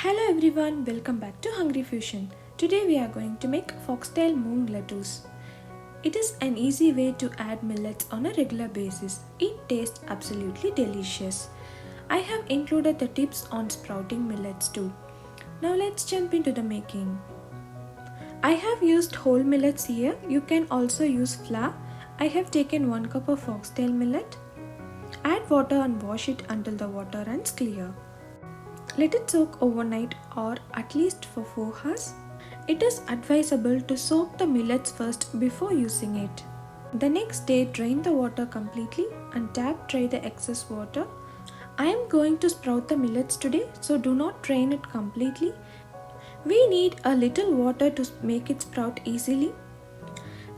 Hello everyone, welcome back to Hungry Fusion. Today we are going to make foxtail moong laddus. It is an easy way to add millets on a regular basis. It tastes absolutely delicious. I have included the tips on sprouting millets too. Now let's jump into the making. I have used whole millets here. You can also use flour. I have taken 1 cup of foxtail millet. Add water and wash it until the water runs clear. Let it soak overnight or at least for 4 hours. It is advisable to soak the millets first before using it. The next day, drain the water completely and tap dry the excess water. I am going to sprout the millets today, so do not drain it completely. We need a little water to make it sprout easily.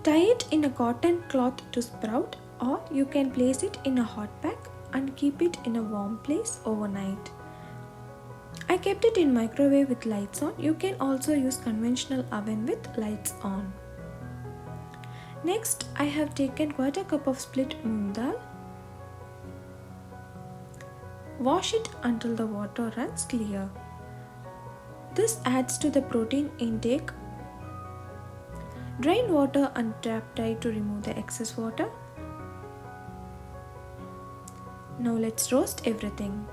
Tie it in a cotton cloth to sprout, or you can place it in a hot pack and keep it in a warm place overnight. I kept it in microwave with lights on. You can also use conventional oven with lights on. Next, I have taken quite a cup of split moong dal. Wash it until the water runs clear. This adds to the protein intake. Drain water and tap dry to remove the excess water. Now let's roast everything.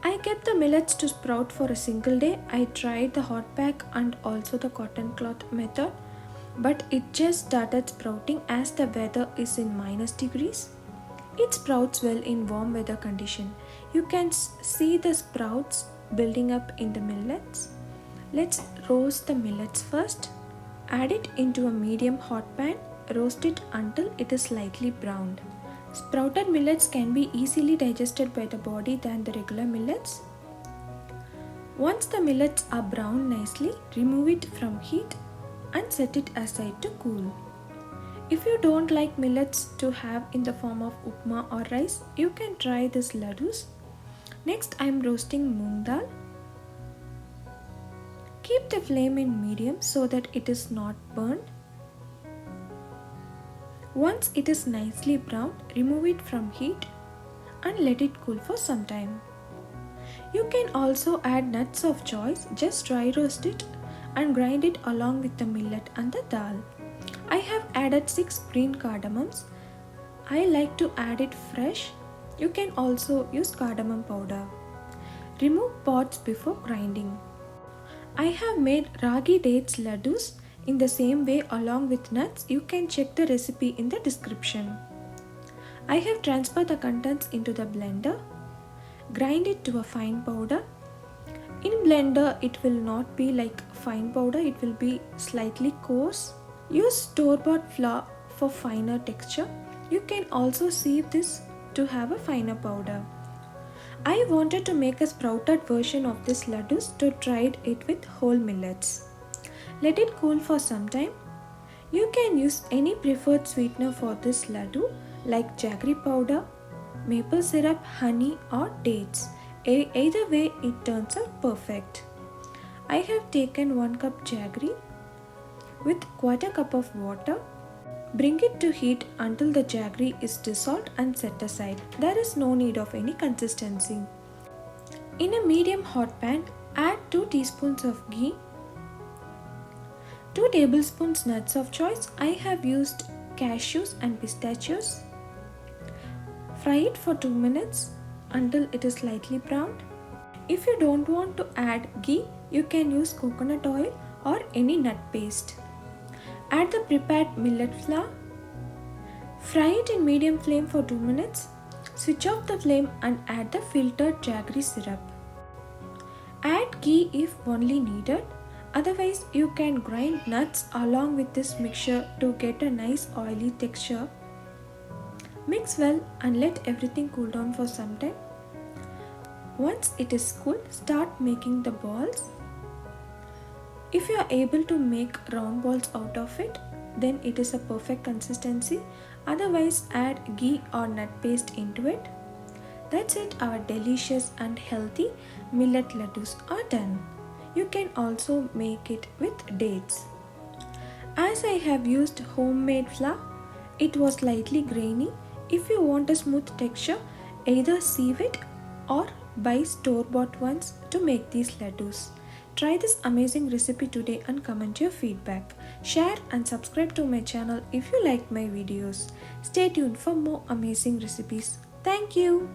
I kept the millets to sprout for a single day. I tried the hot pack and also the cotton cloth method, but it just started sprouting as the weather is in -degrees. It sprouts well in warm weather condition. You can see the sprouts building up in the millets. Let's roast the millets first. Add it into a medium hot pan. Roast it until it is slightly browned. Sprouted millets can be easily digested by the body than the regular millets. Once the millets are browned nicely, remove it from heat and set it aside to cool. If you don't like millets to have in the form of upma or rice, you can try this laddus. Next, I am roasting moong dal. Keep the flame in medium so that it is not burned. Once it is nicely browned, remove it from heat and let it cool for some time. You can also add nuts of choice. Just dry roast it and grind it along with the millet and the dal. I have added 6 green cardamoms. I like to add it fresh. You can also use cardamom powder. Remove pods before grinding. I have made ragi dates laddus in the same way along with nuts. You can check the recipe in the description. I have transferred the contents into the blender. Grind it to a fine powder. In blender, it will not be like fine powder, it will be slightly coarse. Use store-bought flour for finer texture. You can also sieve this to have a finer powder. I wanted to make a sprouted version of this laddus, so tried it with whole millets. Let it cool for some time. You can use any preferred sweetener for this laddu like jaggery powder, maple syrup, honey or dates. Either way it turns out perfect. I have taken 1 cup jaggery with quite a cup of water. Bring it to heat until the jaggery is dissolved and set aside. There is no need of any consistency. In a medium hot pan, add 2 teaspoons of ghee, 2 tablespoons nuts of choice. I have used cashews and pistachios. Fry it for 2 minutes until it is slightly browned. If you don't want to add ghee, you can use coconut oil or any nut paste. Add the prepared millet flour. Fry it in medium flame for 2 minutes. Switch off the flame and add the filtered jaggery syrup. Add ghee if only needed. Otherwise, you can grind nuts along with this mixture to get a nice oily texture. Mix well and let everything cool down for some time. Once it is cool, start making the balls. If you are able to make round balls out of it, then it is a perfect consistency. Otherwise, add ghee or nut paste into it. That's it, our delicious and healthy millet laddus are done. You can also make it with dates. As I have used homemade flour, it was slightly grainy. If you want a smooth texture, either sieve it or buy store-bought ones to make these laddus. Try this amazing recipe today and comment your feedback. Share and subscribe to my channel if you like my videos. Stay tuned for more amazing recipes. Thank you.